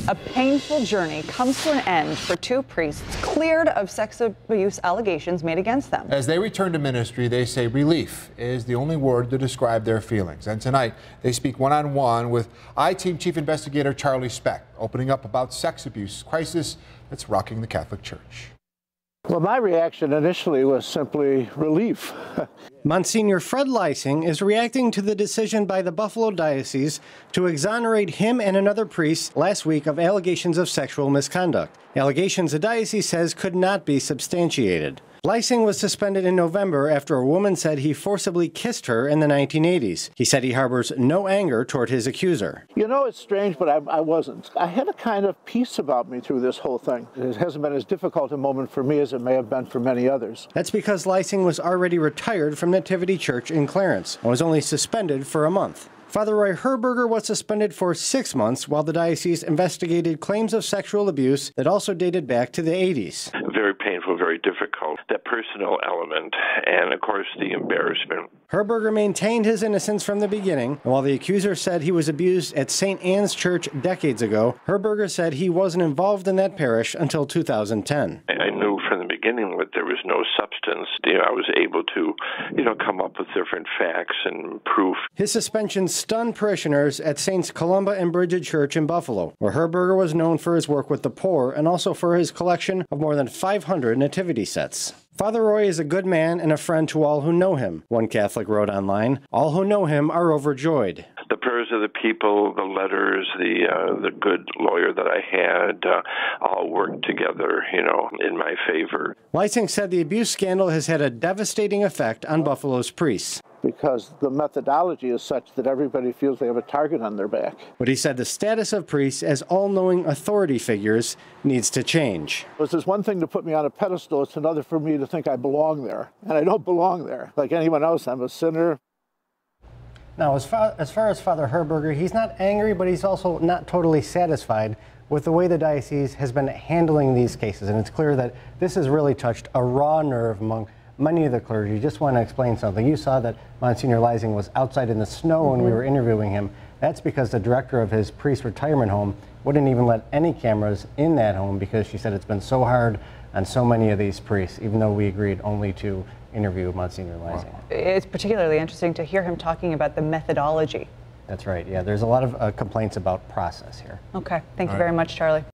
A painful journey comes to an end for two priests cleared of sex abuse allegations made against them. As they return to ministry, they say relief is the only word to describe their feelings. And tonight, they speak one-on-one with I-Team Chief Investigator Charlie Speck, opening up about sex abuse crisis that's rocking the Catholic Church. Well, my reaction initially was simply relief. Monsignor Fred Leising is reacting to the decision by the Buffalo Diocese to exonerate him and another priest last week of allegations of sexual misconduct. Allegations the diocese says could not be substantiated. Leising was suspended in November after a woman said he forcibly kissed her in the 1980s. He said he harbors no anger toward his accuser. You know, it's strange, but I wasn't. I had a kind of peace about me through this whole thing. It hasn't been as difficult a moment for me as it may have been for many others. That's because Leising was already retired from Nativity Church in Clarence and was only suspended for a month. Father Roy Herberger was suspended for 6 months while the diocese investigated claims of sexual abuse that also dated back to the 80s. Very painful, very difficult. That personal element and, of course, the embarrassment. Herberger maintained his innocence from the beginning, and while the accuser said he was abused at St. Anne's Church decades ago, Herberger said he wasn't involved in that parish until 2010. I knew from the beginning that there was no substance. I was able to, come up with different facts and proof. His suspension stunned parishioners at Saints Columba and Bridget Church in Buffalo, where Herberger was known for his work with the poor and also for his collection of more than 500 nativity sets. Father Roy is a good man and a friend to all who know him, one Catholic wrote online. All who know him are overjoyed. The prayers of the people, the letters, the good lawyer that I had, all worked together, in my favor. Leising said the abuse scandal has had a devastating effect on Buffalo's priests. Because the methodology is such that everybody feels they have a target on their back. But he said the status of priests as all-knowing authority figures needs to change. It's one thing to put me on a pedestal, it's another for me to think I belong there. And I don't belong there. Like anyone else, I'm a sinner. Now, as far as Father Herberger, he's not angry, but he's also not totally satisfied with the way the diocese has been handling these cases. And it's clear that this has really touched a raw nerve among many of the clergy. Just want to explain something. You saw that Monsignor Leising was outside in the snow when we were interviewing him. That's because the director of his priest retirement home wouldn't even let any cameras in that home because she said it's been so hard on so many of these priests, even though we agreed only to interview Monsignor Leising. Wow. It's particularly interesting to hear him talking about the methodology. That's right. Yeah, there's a lot of complaints about process here. Okay. Thank you very much, Charlie.